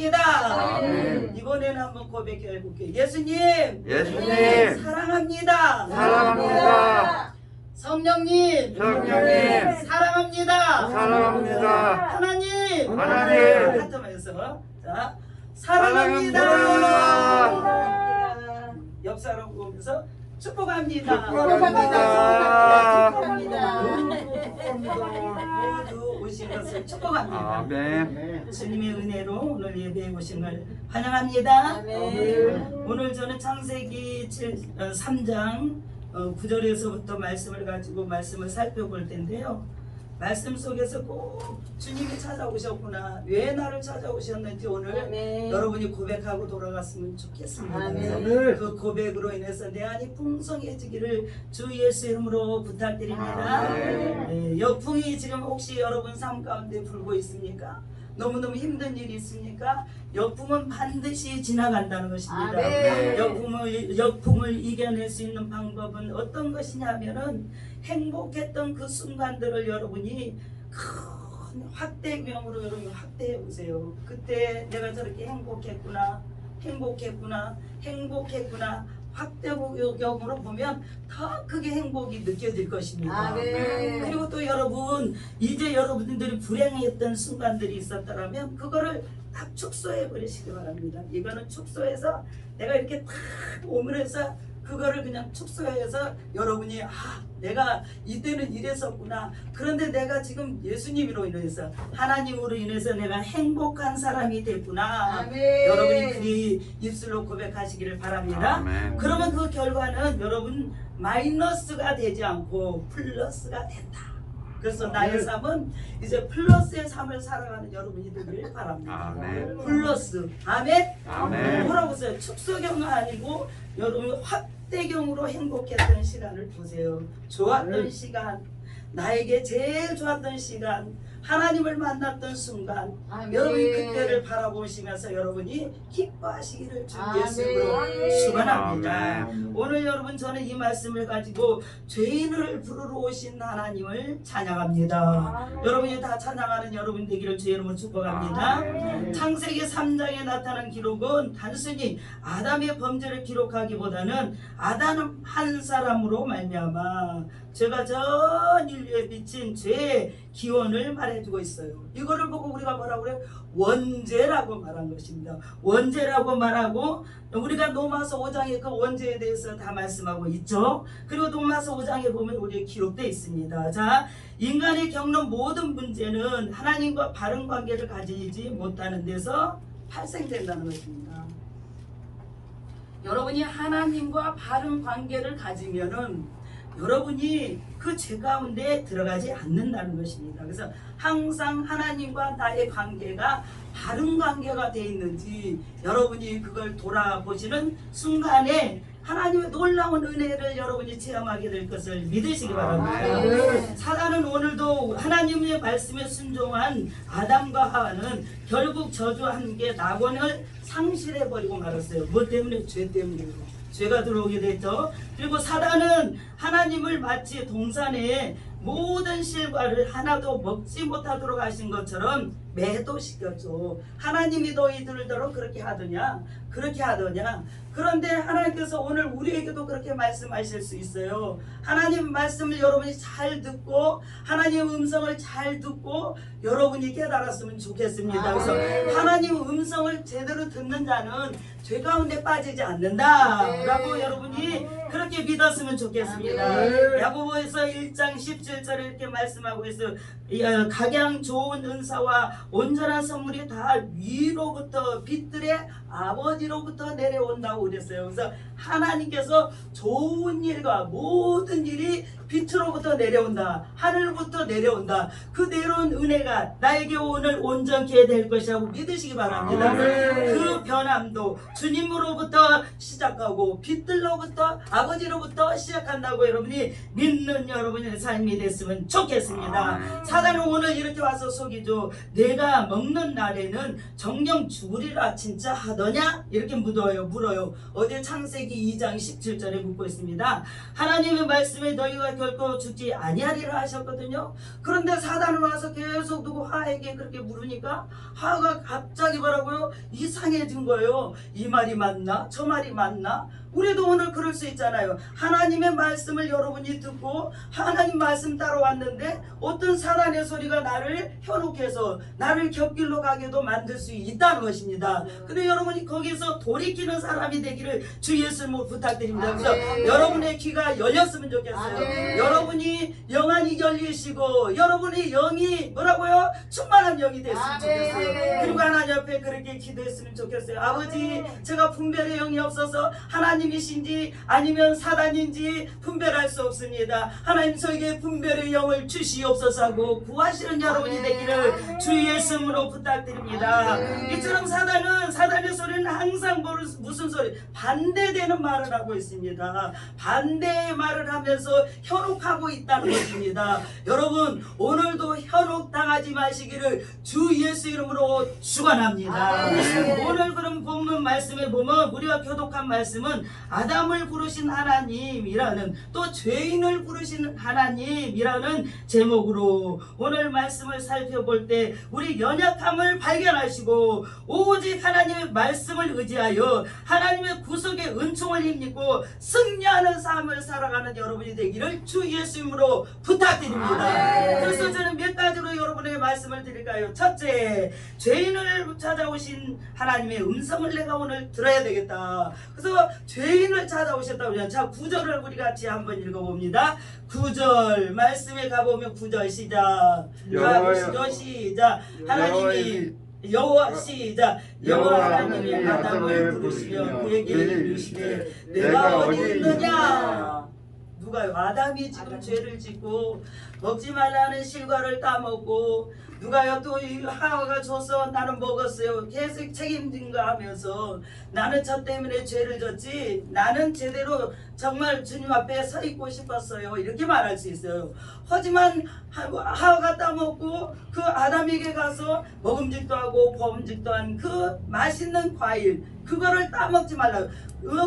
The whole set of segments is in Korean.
아멘. 이번에는 한번 고백해 볼게요. 예수님, 예수님 사랑합니다. 사랑합니다. 성령님, 성령님 사랑합니다. 사랑합니다. 하나님, 하나님 같으면서 자 사랑합니다. 사랑합니다. 옆 사람 보면서 축복합니다. 축복합니다. 모두 오신 것을 축복합니다. 아멘. 주님의 은혜로 오늘 예배에 오신 걸 환영합니다. 아멘. 오늘 저는 창세기 3장 9절에서부터 말씀을 가지고 말씀을 살펴볼 텐데요. 말씀 속에서 꼭 주님이 찾아오셨구나, 왜 나를 찾아오셨는지 오늘 아멘. 여러분이 고백하고 돌아갔으면 좋겠습니다. 아멘. 그래서 그 고백으로 인해서 내 안이 풍성해지기를 주 예수 이름으로 부탁드립니다. 아멘. 네, 역풍이 지금 혹시 여러분 삶 가운데 불고 있습니까? 너무너무 힘든 일이 있습니까? 역풍은 반드시 지나간다는 것입니다. 아멘. 역풍을 이겨낼 수 있는 방법은 어떤 것이냐면은 행복했던 그 순간들을 여러분이 큰 확대경으로 여러분 확대해 보세요. 그때 내가 저렇게 행복했구나, 확대경으로 보면 더 크게 행복이 느껴질 것입니다. 아멘. 그리고 또 여러분, 이제 여러분들이 불행했던 순간들이 있었더라면 그거를 딱 축소해 버리시기 바랍니다. 이거는 축소해서 내가 이렇게 탁 오므려서 그거를 그냥 축소해서 여러분이 내가 이때는 이랬었구나. 그런데 내가 지금 예수님으로 인해서, 하나님으로 인해서 내가 행복한 사람이 됐구나. 아멘. 여러분이 그리 입술로 고백하시기를 바랍니다. 아멘. 그러면 그 결과는 여러분 마이너스가 되지 않고 플러스가 된다. 그래서 나의 삶은 이제 플러스의 삶을 살아가는 여러분이 되기를 바랍니다. 아멘. 플러스. 아멘. 아멘. 돌아보세요. 축소경은 아니고 여러분 확대경으로 행복했던 시간을 보세요. 좋았던 시간, 나에게 제일 좋았던 시간, 하나님을 만났던 순간, 아멘. 여러분이 그때를 바라보시면서 여러분이 기뻐하시기를 주 아멘. 예수로 축원합니다. 아멘. 오늘 여러분, 저는 이 말씀을 가지고 죄인을 부르러 오신 하나님을 찬양합니다. 아멘. 여러분이 다 찬양하는 여러분 되기를 주 이름으로 축복합니다. 아멘. 창세기 3장에 나타난 기록은 단순히 아담의 범죄를 기록하기보다는 아담 한 사람으로 말미암아 죄가 전 인류에 비친 죄의 기원을 말해주고 있어요. 이거를 보고 우리가 뭐라고 그래요? 원죄라고 말한 것입니다. 원죄라고 말하고, 우리가 로마서 5장에 그 원죄에 대해서 다 말씀하고 있죠. 그리고 로마서 5장에 보면 우리의 기록되어 있습니다. 자, 인간이 겪는 모든 문제는 하나님과 바른 관계를 가지지 못하는 데서 발생된다는 것입니다. 여러분이 하나님과 바른 관계를 가지면은 여러분이 그 죄 가운데 들어가지 않는다는 것입니다. 그래서 항상 하나님과 나의 관계가 바른 관계가 되어 있는지 여러분이 그걸 돌아보시는 순간에 하나님의 놀라운 은혜를 여러분이 체험하게 될 것을 믿으시기 바랍니다. 아멘. 사단은 오늘도 하나님의 말씀에 순종한 아담과 하와는 결국 저주한 게 낙원을 상실해버리고 말았어요. 뭐 때문에? 죄 때문이에요. 죄가 들어오게 됐죠. 그리고 사단은 하나님을 마치 동산에 모든 실과를 하나도 먹지 못하도록 하신 것처럼 매도시켰죠. 하나님이 너희들더러 그렇게 하더냐? 그런데 하나님께서 오늘 우리에게도 그렇게 말씀하실 수 있어요. 하나님 말씀을 여러분이 잘 듣고 하나님의 음성을 잘 듣고 여러분이 깨달았으면 좋겠습니다. 그래서 하나님의 음성을 제대로 듣는 자는 죄 가운데 빠지지 않는다라고 여러분이 그렇게 믿었으면 좋겠습니다. 야고보에서 1장 17절에 이렇게 말씀하고 있어요. 각양 좋은 은사와 온전한 선물이 다 위로부터 빛들의 아버지로부터 내려온다고 그랬어요. 그래서 하나님께서 좋은 일과 모든 일이 빛으로부터 내려온다. 하늘부터 내려온다. 그 내려온 은혜가 나에게 오늘 온전케 될 것이라고 믿으시기 바랍니다. 그 변함도 주님으로부터 시작하고 빛들로부터 아버지로부터 시작한다고 여러분이 믿는 여러분의 삶이 됐으면 좋겠습니다. 사단은 오늘 이렇게 와서 속이죠. 내가 먹는 날에는 정령 죽으리라 진짜 하더라. 너냐? 이렇게 물어요. 어디 창세기 2장 17절에 묻고 있습니다. 하나님의 말씀에 너희가 결코 죽지 아니하리라 하셨거든요. 그런데 사단은 와서 계속 누구 하에게 그렇게 물으니까 하가 갑자기 뭐라고요? 이상해진 거예요. 이 말이 맞나? 저 말이 맞나? 우리도 오늘 그럴 수 있잖아요. 하나님의 말씀을 여러분이 듣고 하나님 말씀 따라왔는데 어떤 사단의 소리가 나를 현혹해서 나를 곁길로 가게도 만들 수 있다는 것입니다. 근데 여러분이 거기서 돌이키는 사람이 되기를 주 예수님으로 부탁드립니다. 그래서 여러분의 귀가 열렸으면 좋겠어요. 여러분이 영안이 열리시고 여러분의 영이 뭐라고요? 충만한 영이 됐으면 좋겠어요. 그리고 하나님 앞에 그렇게 기도했으면 좋겠어요. 아버지, 제가 분별의 영이 없어서 하나님이신지 아니면 사단인지 분별할 수 없습니다. 하나님, 저에게 분별의 영을 주시옵소서 하고 구하시는 여러분이 되기를 주 예수님으로 부탁드립니다. 이처럼 사단의 소리는 항상 무슨 소리? 반대되는 말을 하고 있습니다. 반대의 말을 하면서 현혹하고 있다는 것입니다. 여러분, 오늘도 현혹당하지 마시기를 주 예수 이름으로 축원합니다. 오늘 그럼 본문 말씀에 보면 우리가 교독한 말씀은 아담을 부르신 하나님이라는, 또 죄인을 부르신 하나님이라는 제목으로 오늘 말씀을 살펴볼 때 우리 연약함을 발견하시고 오직 하나님의 말씀을 의지하여 하나님의 구속의 은총을 힘입고 승리하는 삶을 살아가는 여러분이 되기를 주 예수님으로 부탁드립니다. 그래서 저는 몇 가지로 여러분에게 말씀을 드릴까요? 첫째, 죄인을 찾아오신 하나님의 음성을 내가 오늘 들어야 되겠다. 그래서 죄인을 찾아오셨다고. 자, 9절을 우리 같이 한번 읽어봅니다. 9절 말씀에 가보면 9절 시작. 시작. 하나님이 여호와 시작. 여호와 하나님이 아담을 부르시며 그에게 이르시되 내가 어디 있느냐? 누가요? 아담이 지금 죄를 짓고 먹지 말라는 실과를 따먹고, 누가요? 또 하와가 줘서 나는 먹었어요. 계속 책임진가 하면서 나는 저 때문에 죄를 졌지, 나는 제대로 정말 주님 앞에 서 있고 싶었어요. 이렇게 말할 수 있어요. 하지만 하와가 따먹고 그 아담에게 가서 먹음직도 하고 범직도 한 그 맛있는 과일, 그거를 따먹지 말라고.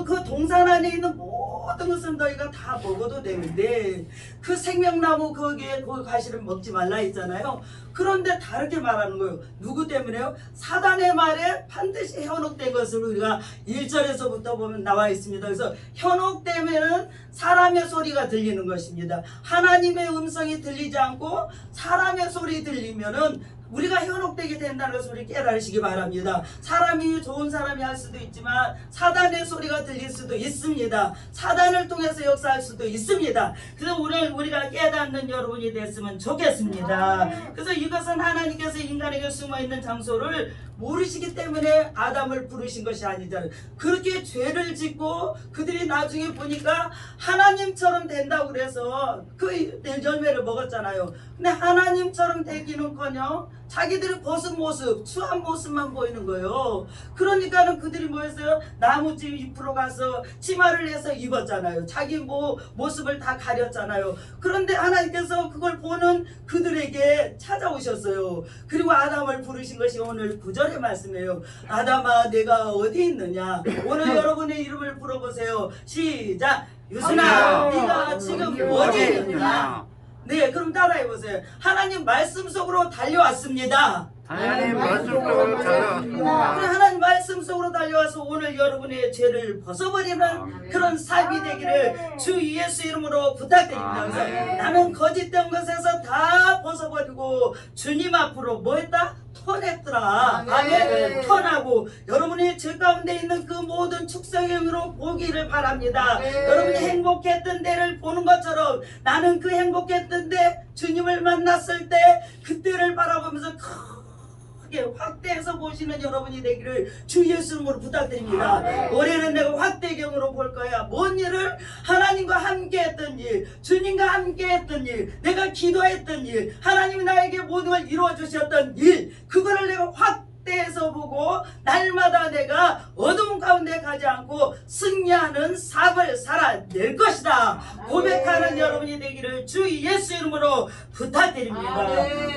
그 동산 안에 있는 모든 것은 너희가 다 먹어도 되는데 그 생명나무 거기에 그 과실을 먹지 말라 했잖아요. 그런데 다르게 말하는 거예요. 누구 때문에요? 사단의 말에 반드시 현혹된 것을 우리가 1절에서부터 보면 나와 있습니다. 그래서 현혹되면은 사람의 소리가 들리는 것입니다. 하나님의 음성이 들리지 않고 사람의 소리 들리면은 우리가 현혹되게 된다는 것을 우리 깨달으시기 바랍니다. 사람이 좋은 사람이 할 수도 있지만 사단의 소리가 들릴 수도 있습니다. 사단을 통해서 역사할 수도 있습니다. 그래서 오늘 우리가 깨닫는 여러분이 됐으면 좋겠습니다. 그래서 이것은 하나님께서 인간에게 숨어있는 장소를 모르시기 때문에 아담을 부르신 것이 아니잖아요. 그렇게 죄를 짓고 그들이 나중에 보니까 하나님처럼 된다고 그래서 그 열매를 먹었잖아요. 근데 하나님처럼 되기는커녕 자기들이 벗은 모습, 추한 모습만 보이는 거예요. 그러니까는 그들이 뭐 했어요? 나무집 잎으로 가서 치마를 해서 입었잖아요. 자기 모습을 다 가렸잖아요. 그런데 하나님께서 그걸 보는 그들에게 찾아오셨어요. 그리고 아담을 부르신 것이 오늘 9절의 말씀이에요. 아담아, 내가 어디 있느냐? 오늘 여러분의 이름을 불러보세요. 시작. 유순아, 네가 지금 어디 있느냐? 네, 그럼 따라해보세요. 하나님 말씀 속으로 달려왔습니다. 하나님 말씀 속으로 달려왔습니다. 하나님 말씀 속으로 달려와서 오늘 여러분의 죄를 벗어버리는 그런 삶이 되기를 주 예수 이름으로 부탁드립니다. 그래서 나는 거짓된 것에서 다 벗어버리고 주님 앞으로 뭐 했다? 턴했더라. 아멘. 턴하고 여러분이 죄 가운데 있는 그 모든 축성형으로 보기를 바랍니다. 여러분이 행복했던 때를 보는 것처럼 나는 그 행복했던 때 주님을 만났을 때 그때를 바라보면서 크게 확대해서 보시는 여러분이 되기를 주 예수님으로 부탁드립니다. 올해는 내가 확대경으로 볼 거야. 뭔 일을? 하나님과 함께 했던 일, 주님과 함께 했던 일, 내가 기도했던 일, 하나님이 나에게 모든 걸 이루어 주셨던 일, 그거를 내가 확대해서 보고 날마다 내가 어두운 가운데 가지 않고 승리하는 삶을 살아낼 것이다 고백하는 여러분이 되기를 주 예수 이름으로 부탁드립니다.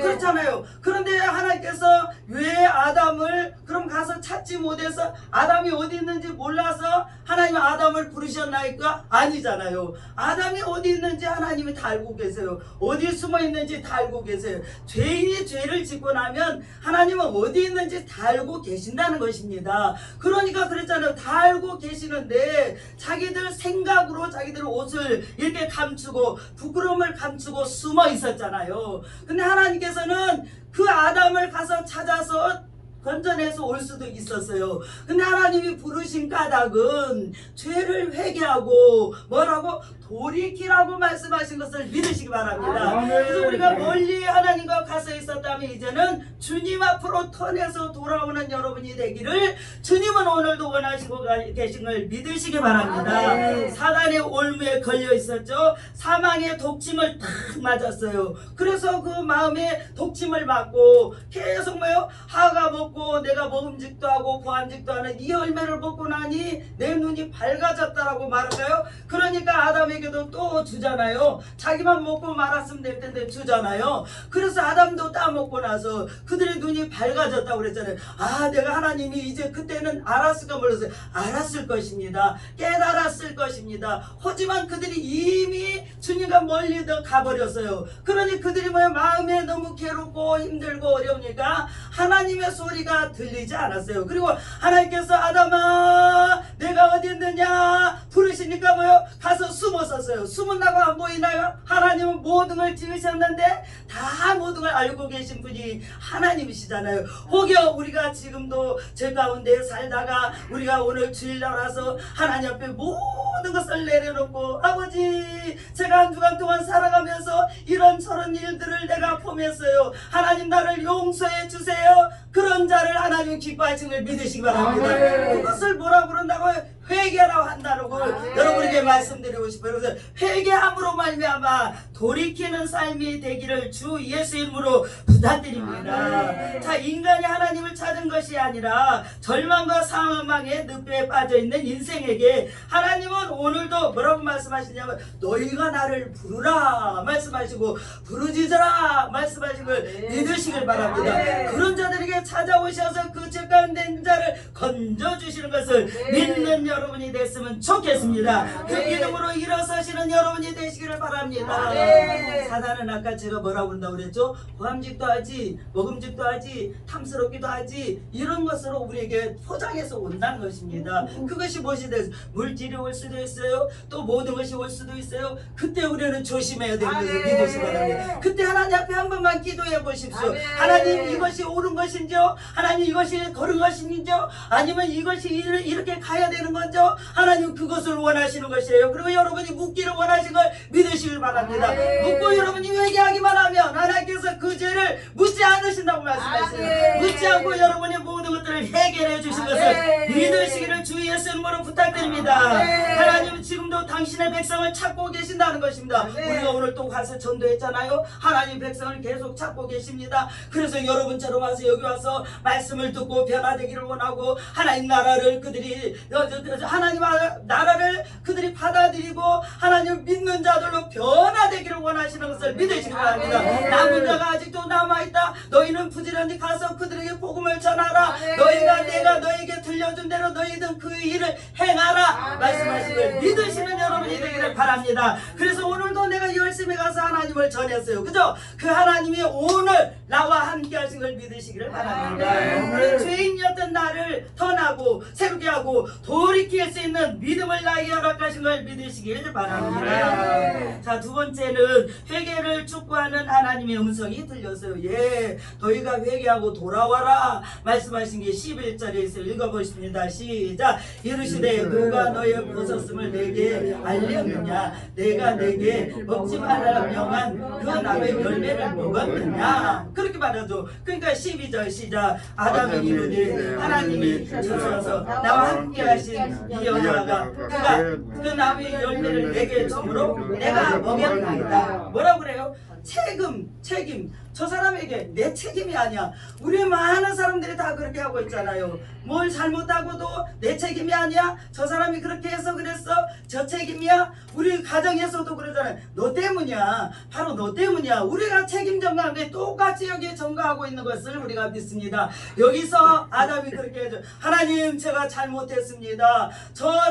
그렇잖아요. 그런데 하나님께서 왜 아담을 그럼 가서 찾지 못해서 아담이 어디 있는지 몰라서 하나님 아담을 부르셨나이까? 아니잖아요. 아담이 어디 있는지 하나님이 다 알고 계세요. 어디 숨어 있는지 다 알고 계세요. 죄인이 죄를 짓고 나면 하나님은 어디 있는지 다 알고 계신다는 것입니다. 그러니까 그랬잖아요. 다 알고 계시는데 자기들 생각으로 자기들 옷을 이렇게 감추고 부끄러움을 감추고 숨어 있었잖아요. 근데 하나님께서는 그 아담을 가서 찾아서 건져내서 올 수도 있었어요. 근데 하나님이 부르신 까닭은 죄를 회개하고 뭐라고? 돌이키라고 말씀하신 것을 믿으시기 바랍니다. 그래서 우리가 멀리 하나님과 가서 있었다면 이제는 주님 앞으로 턴해서 돌아오는 여러분이 되기를 주님은 오늘도 원하시고 계신 걸 믿으시기 바랍니다. 사단의 올무에 걸려 있었죠. 사망의 독침을 탁 맞았어요. 그래서 그 마음에 독침을 맞고 계속 뭐요? 하가 먹고 내가 먹음직도 하고 보암직도 하는 이 열매를 먹고 나니 내 눈이 밝아졌다라고 말할까요? 그러니까 아담에게도 또 주잖아요. 자기만 먹고 말았으면 될 텐데 주잖아요. 그래서 아담도 따먹고 나서 그들의 눈이 밝아졌다고 그랬잖아요. 아, 내가 하나님이 이제 그때는 알았을까 몰랐어요. 알았을 것입니다. 깨달았을 것입니다. 하지만 그들이 이미 주님과 멀리 더 가버렸어요. 그러니 그들이 뭐야? 마음에 너무 괴롭고 힘들고 어려우니까 하나님의 소리가 들리지 않았어요. 그리고 하나님께서 아담아 내가 어디 있느냐 부르시니까 뭐요? 가서 숨었었어요. 숨은다고 안 보이나요? 하나님은 모든 걸 지으셨는데 다 모든 걸 알고 계신 분이 하나님이시잖아요. 혹여 우리가 지금도 죄 가운데 살다가 우리가 오늘 주일날 와서 하나님 앞에 모든 것을 내려놓고 아버지 제가 한 주간 동안 살아가면서 이런 저런 일들을 내가 범했어요. 하나님 나를 용서해 주세요. 그런 자를 하나님 기뻐하시는 걸 믿으시기 바랍니다. 그것을 뭐라고 그런다고요? 회개라고 한다고 여러분에게 말씀드리고 싶어요. 그래서 회개함으로 말미암아 돌이키는 삶이 되기를 주 예수 이름으로 부탁드립니다. 자, 인간이 하나님을 찾은 것이 아니라 절망과 사망의 늪에 빠져있는 인생에게 하나님은 오늘도 뭐라고 말씀하시냐면 너희가 나를 부르라 말씀하시고 부르짖으라 말씀하신 걸 믿으시길 바랍니다. 그런 자들에게 찾아오셔서 그 죄 가운데 있는 자를 건져주시는 것을 믿는 여러분이 됐으면 좋겠습니다. 그 믿음으로 일어서시는 여러분이 되시기를 바랍니다. 사단은 아까 제가 뭐라고 한다고 그랬죠? 보암직도 하지 먹음직도 하지 탐스럽기도 하지 이런 것으로 우리에게 포장해서 온다는 것입니다. 그것이 무엇이 돼서 물질이 올 수도 있어요. 또 모든 것이 올 수도 있어요. 그때 우리는 조심해야 되는 것을 믿으시기 바랍니다. 그때 하나님 앞에 한 번만 기도해 보십시오. 하나님 이것이 옳은 것인지요? 하나님 이것이 거른 것인지요? 아니면 이것이 이렇게 가야 되는 건지요? 하나님 그것을 원하시는 것이에요. 그리고 여러분이 묻기를 원하시는 걸 믿으시길 바랍니다. 묻고 여러분이 회개하기만 하면 하나님께서 그 죄를 묻지 않으신다고 말씀하세요. 묻지 않고 여러분이 모든 것들을 해결해 주신 것을 믿으시기를 주 예수 이름으로 부탁드립니다. 하나님은 지금도 당신의 백성을 찾고 계신다는 것입니다. 우리가 오늘 또 가서 전도했잖아요. 하나님 백성을 계속 찾고 계십니다. 그래서 여러분처럼 와서 여기 와서 말씀을 듣고 변화되기를 원하고 하나님 나라를 그들이 하나님 나라를 그들이 받아들이고 하나님을 믿는 자들로 변화되기를 원하시는 것을 믿으시기 바랍니다. 남은 자가 아직도 남아있다. 너희는 부지런히 가서 그들에게 복음을 전하라. 너희가 내가 너에게 들려준 대로 너희는 그 일을 행하라 말씀하신 걸 믿으시는 여러분이 되기를 바랍니다. 그래서 오늘도 내가 열심히 가서 하나님을 전했어요. 그죠? 그 하나님이 오늘 나와 함께 하신 걸 믿으시기를 바랍니다. 그 죄인이었던 나를 턴하고 새롭게 하고 돌이킬 수 있는 믿음을 나에게 허락하신 걸 믿으시길 바랍니다. 자, 두 번째는 회개를 촉구하는 하나님의 음성이 들렸어요. 너희가 회개하고 돌아와라 말씀하신 게 11절에 있어요. 읽어보십니다. 시작. 이르시되 누가 너의 벗었음을 내게 알렸느냐? 내가 내게 먹지 말라 명한 그 나무의 열매를 먹었느냐? 그렇게 말하죠. 그러니까 12절 시작. 아담이 이르되 하나님이 주셔서 나와 함께 하신 이 여자가 그가 그 나무의 열매를 내게 주므로 내가 먹였나이다. 뭐라고 그래요? 책임 저 사람에게 내 책임이 아니야. 우리 많은 사람들이 다 그렇게 하고 있잖아요. 뭘 잘못하고도 내 책임이 아니야. 저 사람이 그렇게 해서 그랬어. 저 책임이야. 우리 가정에서도 그러잖아요. 너 때문이야. 바로 너 때문이야. 우리가 책임 전가하는데 똑같이 여기에 전가하고 있는 것을 우리가 믿습니다. 여기서 아담이 그렇게 해줘. 하나님, 제가 잘못했습니다.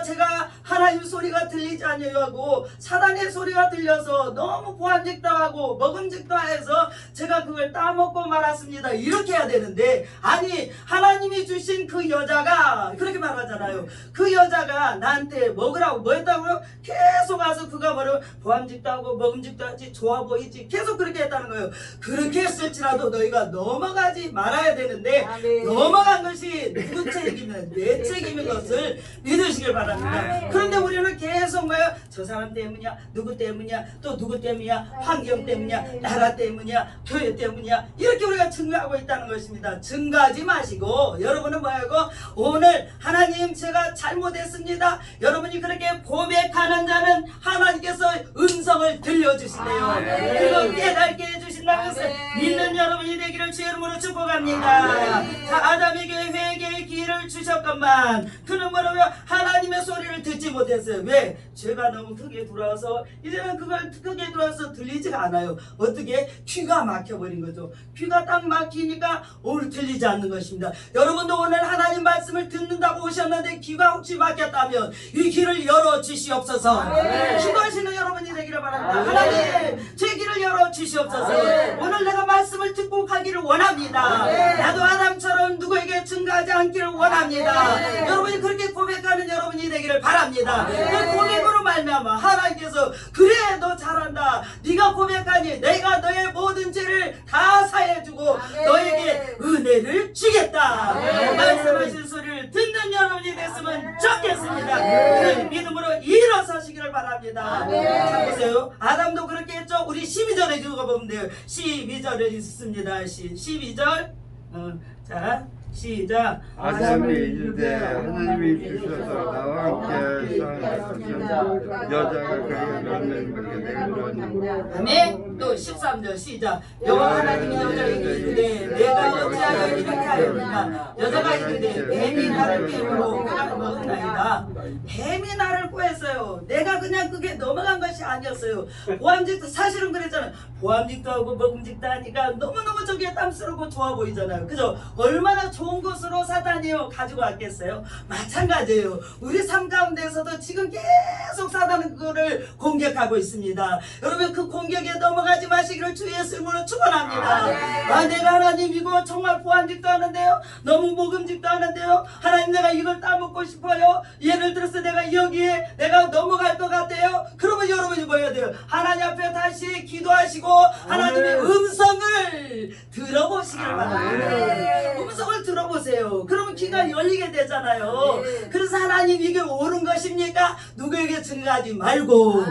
제가 하나님 소리가 들리지 않냐고 사단의 소리가 들려서 너무 보안직도하고 먹음직도해서 제가 그걸 따먹고 말았습니다. 이렇게 해야 되는데, 아니, 하나님이 주신 그 여자가 그렇게 말하잖아요. 그 여자가 나한테 먹으라고 뭐 했다고요? 계속 와서 그가 바로 보안직도하고 먹음직도하지 좋아 보이지 계속 그렇게 했다는 거예요. 그렇게 했을지라도 너희가 넘어가지 말아야 되는데, 넘어간 것이 누구 책임이면 내 책임인 것을 믿으시길 바랍니다. 그런데 우리는 계속 뭐야? 저 사람 때문이야, 누구 때문이야, 또 누구 때문이야, 환경 때문이야, 나라 때문이야, 교회 때문이야, 이렇게 우리가 증거하고 있다는 것입니다. 증거하지 마시고 여러분은 뭐하고 오늘 하나님, 제가 잘못했습니다. 여러분이 그렇게 고백하는 자는 하나님께서 음성을 들려주시네요. 그리고 깨닫게 해주신다는 것을 믿는 여러분이 되기를 주의 이름으로 축복합니다. 자, 아담에게 회개의 기회를 주셨건만 그는 뭐라고요? 하나님의 소리를 듣지 못했어요. 왜? 죄가 너무 크게 들어와서 이제는 그걸 크게 들어와서 들리지가 않아요. 어떻게? 귀가 막혀버린 거죠. 귀가 딱 막히니까 오늘 들리지 않는 것입니다. 여러분도 오늘 하나님 말씀을 듣는다고 오셨는데 귀가 혹시 막혔다면 이 귀를 열어주시옵소서. 기도하시는 여러분이 되기를 바랍니다. 하나님, 제 귀를 열어주시옵소서. 오늘 내가 말씀을 듣고 가기를 원합니다. 나도 아담처럼 누구에게 증가하지 않기를 원합니다. 여러분이 그렇게 고백하는 여러분이 되기를 바랍니다. 그 고백으로 말미암아 하나님께서 그래, 너 잘한다. 네가 고백하니 내가 너의 모든 죄를 다 사해주고 너에게 은혜를 주겠다. 말씀하신 소리를 듣는 여러분이 됐으면 좋겠습니다. 그 믿음으로 일어서시기를 바랍니다. 자, 보세요. 아담도 그렇게 했죠. 우리 12절에 읽어보면 돼요. 12절에 있습니다. 12절. 자, 시작. 아담이 이르되 하나님이 주셔서 나와 함께 사는 여자가 그에게 갖게 되었느니라. 아멘. 또 13절 시작. 여호와 하나님이 여자에게 이르되 내가 어찌하여 이렇게 하였느냐. 여자가 이르되 뱀이 나를 깨우고 그가 먹었나이다. 뱀이 나를 꼬했어요. 내가 그냥 그게 넘어간 것이 아니었어요. 보암직도 사실은 그랬잖아요. 보암직도 하고 먹음직도 하니까 너무너무 저게 땀스럽고 좋아 보이잖아요. 그죠? 얼마나 좋은 것으로 사단이요 가지고 왔겠어요? 마찬가지예요. 우리 삶 가운데서도 지금 계속 사단은 그거를 공격하고 있습니다. 여러분, 그 공격에 넘어가지 마시기를 주 예수님으로 축원합니다. 내가 하나님이고 정말 보안직도 하는데요, 너무 먹음직도 하는데요, 하나님 내가 이걸 따먹고 싶어요. 예를 들어서 내가 여기에 내가 넘어갈 것 같아요. 그러면 여러분이 뭐 해야 돼요? 하나님 앞에 다시 기도하시고 하나님의 음성을 들어보시길 바랍니다. 음성을 들어보세요. 그러면 귀가 열리게 되잖아요. 그래서 하나님, 이게 옳은 것입니까? 누구에게 증거하지 말고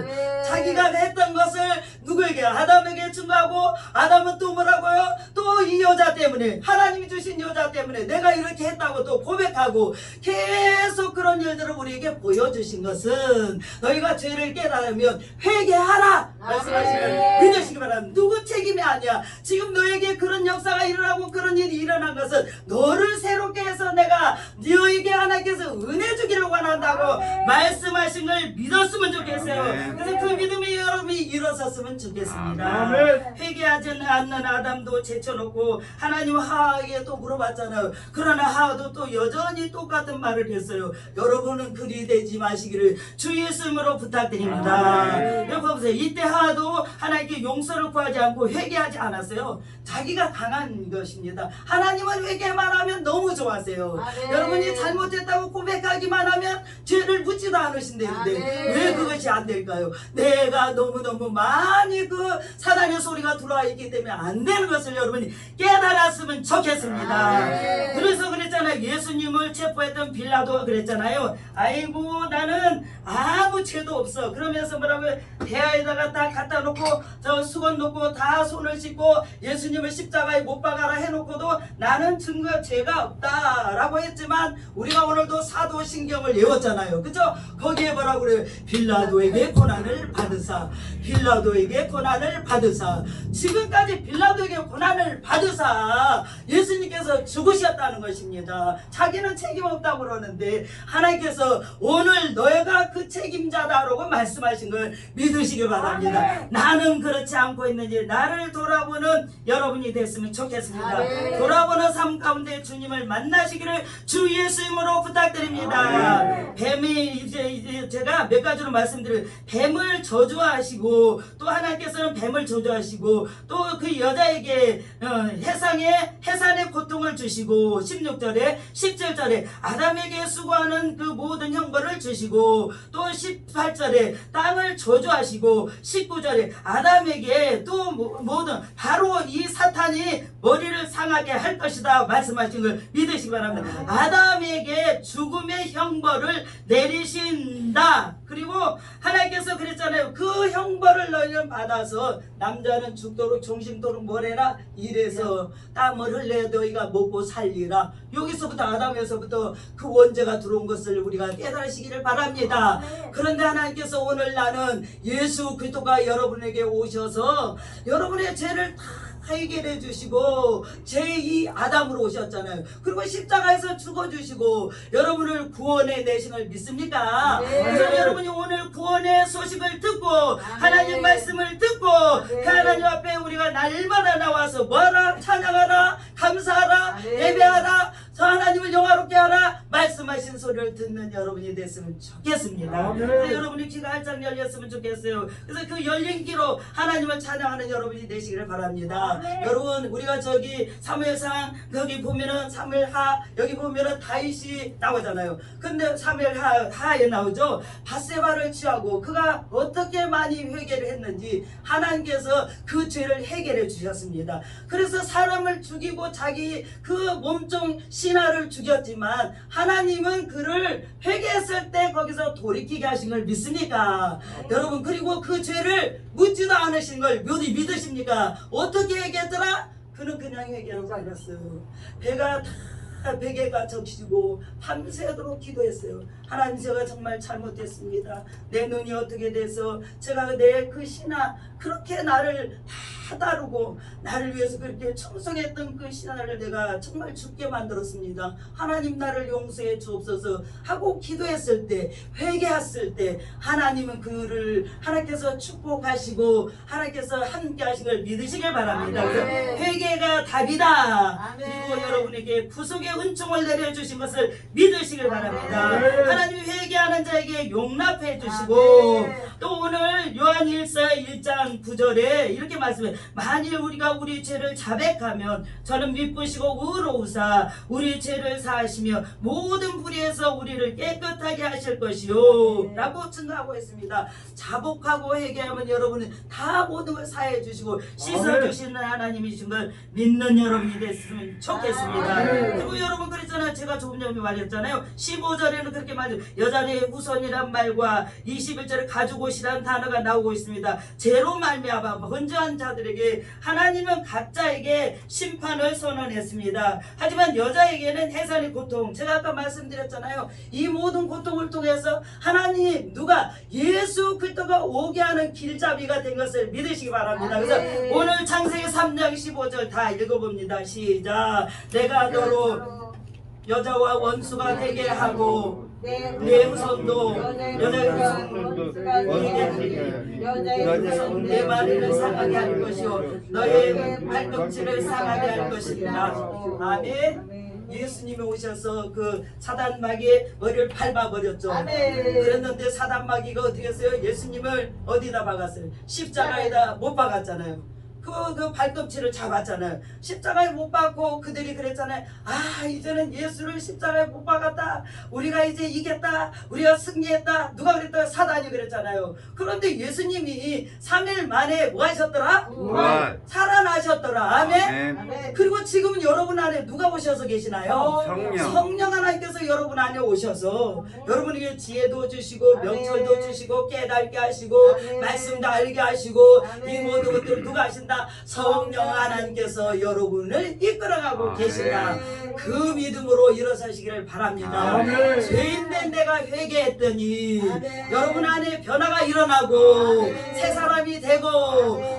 자기가 했던 것을 누구에게? 아담에게 증거하고, 아담은 또 뭐라고요? 또 이 여자 때문에, 하나님이 주신 여자 때문에 내가 이렇게 했다고 또 고백하고 계속 그런 일들을 우리에게 보여주신 것은 너희가 죄를 깨달으면 회개하라 말씀하시면 믿으시기 바랍니다. 누구 책임이 아니야. 지금 너에게 그런 역사가 일어나고 그런 일이 일어난 것은 너를 새롭게 해서 내가 너에게 하나님께서 은혜 주기를 원한다고 말씀하신 걸 믿었으면 좋겠어요. 그래서 그 믿음이 여러분이 일어섰으면 좋겠습니다. 회개하지 않는 아담도 제쳐놓고 하나님 하와에게 또 물어봤잖아요. 그러나 하와도 또 여전히 똑같은 말을 했어요. 여러분은 그리 되지 마시기를 주 예수님으로 부탁드립니다. 여러분 보세요. 이때 하와도 하나님께 용서를 구하지 않고 회개하지 않았어요. 자기가 당한 것입니다. 하나님은 회개만 하면 너무 좋아하세요. 여러분이 잘못했다고 고백하기만 하면 죄를 묻지도 않으신다는데 왜 그것이 안 될까요? 내가 너무너무 많이 그 사단의 소리가 들어와 있기 때문에 안 되는 것을 여러분이 깨달았으면 좋겠습니다. 그래서 그랬잖아요. 예수님을 체포했던 빌라도가 그랬잖아요. 아이고, 나는 아무 죄도 없어. 그러면서 뭐라고요? 대야에다가 딱 갖다 놓고 저 수건 놓고 다 손을 씻고 예수님을 십자가에 못 박아라 해놓고도 나는 죄가 없다라고 했지만 우리가 오늘도 사도신경을 외웠잖아요. 그죠? 거기에 뭐라고 그래요? 빌라도에게 고난을 받으사, 빌라도에게 고난을 받으사. 지금까지 빌라도에게 고난을 받으사 예수님께서 죽으셨다는 것입니다. 자기는 책임 없다고 그러는데 하나님께서 오늘 너희가 그 책임자다라고 말씀하신 걸 믿으시기 바랍니다. 나는 그렇지 않고 있는지 나를 돌아보는 여러분이 됐으면 좋겠습니다. 돌아보는 삶 가운데 주님을 만나시기를 주 예수 이름으로 부탁드립니다. 뱀이 이제 제가 몇 가지로 말씀드려요. 뱀을 저주하시고 또 하나님께서는 뱀을 저주하시고 또 그 여자에게 해산의 고통을 주시고 16절에 17절에 아담에게 수고하는 그 모든 형벌을 주시고 또 18절에 땅을 저주하시고 19절에 아담에게 또 모든 바로 이 사탄이 머리를 상하게 할 것이다 말씀하신 걸 믿으시기 바랍니다. 아담에게 죽음의 형벌을 내리신다. 그리고 하나님께서 그랬잖아요. 그 형벌을 너희는 받아서 남자는 죽도록 종신토록 뭐래라 이래서 땀을 흘려 너희가 먹고 살리라. 여기서부터 아담에서부터 그 원죄가 들어온 것을 우리가 깨달으시기를 바랍니다. 그런데 하나님께서 오늘 나는 예수 그리스도가 여러분에게 오셔서 여러분의 죄를 다 해결해 주시고 제2 아담으로 오셨잖아요. 그리고 십자가에서 죽어주시고 여러분을 구원해 내신 걸 믿습니까? 그래서 여러분이 오늘 구원의 소식을 듣고 하나님 말씀을 듣고 그 하나님 앞에 우리가 날마다 나와서 뭐하라? 찬양하라, 감사하라, 예배하라, 저 하나님을 영화롭게 하라 말씀하신 소리를 듣는 여러분이 됐으면 좋겠습니다. 그래서 여러분이 귀가 활짝 열렸으면 좋겠어요. 그래서 그 열린 귀로 하나님을 찬양하는 여러분이 되시기를 바랍니다. 여러분 우리가 저기 사무엘상 거기 보면은 사무엘하 여기 보면은 다윗이 나오잖아요. 근데 사무엘하에 나오죠. 밧세바를 취하고 그가 어떻게 많이 회개를 했는지 하나님께서 그 죄를 해결해 주셨습니다. 그래서 사람을 죽이고 자기 그 몸종 신하를 죽였지만 하나님은 그를 회개했을 때 거기서 돌이키게 하신 걸 믿습니까? 여러분 그리고 그 죄를 묻지도 않으신 걸 믿으십니까? 어떻게 회개했더라? 그는 그냥 회개하고 말았어요. 배가 다 베개가 적시고 밤새도록 기도했어요. 하나님 제가 정말 잘못했습니다. 내 눈이 어떻게 돼서 제가 내 그 신하 그렇게 나를 다 다루고 나를 위해서 그렇게 충성했던 그 신하를 내가 정말 죽게 만들었습니다. 하나님 나를 용서해 주옵소서 하고 기도했을 때 회개했을 때 하나님은 그를 하나님께서 축복하시고 하나님께서 함께 하신 걸 믿으시길 바랍니다. 그래서 회개가 답이다. 그리고 여러분에게 구속의 은총을 내려주신 것을 믿으시길 바랍니다. 하나님 회개하는 자에게 용납해 주시고 또 오늘 요한일서 1장 9절에 이렇게 말씀해 만일 우리가 우리 죄를 자백하면 저는 미쁘시고 의로우사 우리 죄를 사하시며 모든 불의에서 우리를 깨끗하게 하실 것이요 라고 증거하고 있습니다. 자복하고 회개하면 여러분은 다 모든 걸 사해 주시고 씻어 주시는 하나님이신 걸 믿는 여러분이 됐으면 좋겠습니다. 그리고 여러분 그랬잖아요. 제가 조금 전에 말했잖아요. 15절에는 그렇게 말해요. 여자의 후손이란 말과 21절에 가죽옷이라는 단어가 나오고 있습니다. 죄로 말미암아 번제한 자들에게 하나님은 각자에게 심판을 선언했습니다. 하지만 여자에게는 해산의 고통, 제가 아까 말씀드렸잖아요. 이 모든 고통을 통해서 하나님 누가 예수 그리스도가 오게 하는 길잡이가 된 것을 믿으시기 바랍니다. 그래서 오늘 창세기 3장 15절 다 읽어봅니다. 시작. 내가 너로 여자와 원수가 되게 하고 내 후손도 여자의 후손도 내 마리를 상하게 할 것이요 너의 발꿈치를 상하게 할 것이다. 아멘. 예수님이 오셔서 그 사단마귀의 머리를 밟아버렸죠. 그랬는데 사단마귀가 어떻게 했어요? 예수님을 어디다 박았어요? 십자가에다 못 박았잖아요. 그 발꿈치를 잡았잖아요. 십자가에 못 박고 그들이 그랬잖아요. 아, 이제는 예수를 십자가에 못 박았다. 우리가 이제 이겼다. 우리가 승리했다. 누가 그랬더라? 사단이 그랬잖아요. 그런데 예수님이 3일 만에 뭐 하셨더라? 부활. 살아나셨더라. 아멘. 아멘. 그리고 지금 여러분 안에 누가 오셔서 계시나요? 성령. 성령 하나님께서 여러분 안에 오셔서 여러분에게 지혜도 주시고 명철도 주시고 깨닫게 하시고 말씀도 알게 하시고 이 모든 것들을 누가 하신다? 성령 하나님께서 여러분을 이끌어가고 계신다. 그 믿음으로 일어서시기를 바랍니다. 죄인된 내가 회개했더니 여러분 안에 변화가 일어나고 새 사람이 되고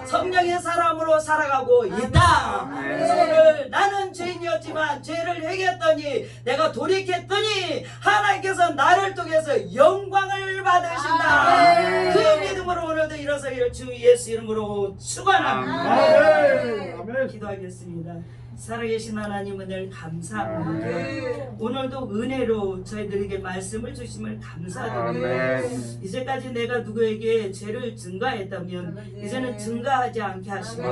성령의 사람으로 살아가고 있다. 그래서 오늘 나는 죄인이었지만 죄를 회개했더니 내가 돌이켰더니 하나님께서 나를 통해서 영광을 받으신다. 그 믿음으로 오늘도 일어서기를 주 예수 이름으로 축원합니다. 기도하겠습니다. 살아계신 하나님 은혜를 감사합니다. 오늘도 은혜로 저희들에게 말씀을 주심을 감사드립니다. 이제까지 내가 누구에게 죄를 증가했다면 이제는 증가하지 않게 하시고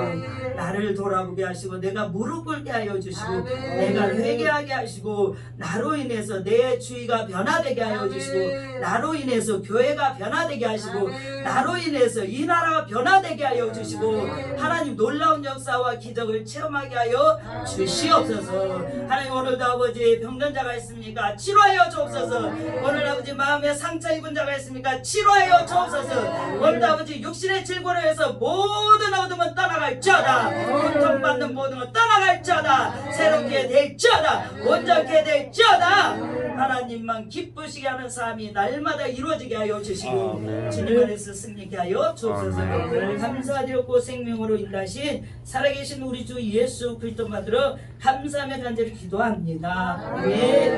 나를 돌아보게 하시고 내가 무릎 꿇게 하여 주시고 내가 회개하게 하시고 나로 인해서 내 주의가 변화되게 하여 주시고 나로 인해서 교회가 변화되게 하시고 나로 인해서 이 나라가 변화되게 하여 주시고 하나님 놀라운 역사와 기적을 체험하게 하여 주시옵소서. 하나님 오늘도 아버지 병든자가 있습니까? 치료하여 주옵소서. 오늘 아버지 마음에 상처 입은 자가 있습니까? 치료하여 주옵소서. 오늘도 아버지 육신의 질고로 해서 모든 어둠은 떠나갈지어다. 고통받는 모든 건 떠나갈지어다. 새롭게 될지어다. 온전케 될지어다. 하나님만 기쁘시게 하는 삶이 날마다 이루어지게 하여 주시고 주님 안에서 승리케 하여 주옵소서. 오늘 감사드렸고 생명으로 인하신 살아계신 우리 주 예수 그리스도 받들어 감사하며 간절히 기도합니다. 아멘.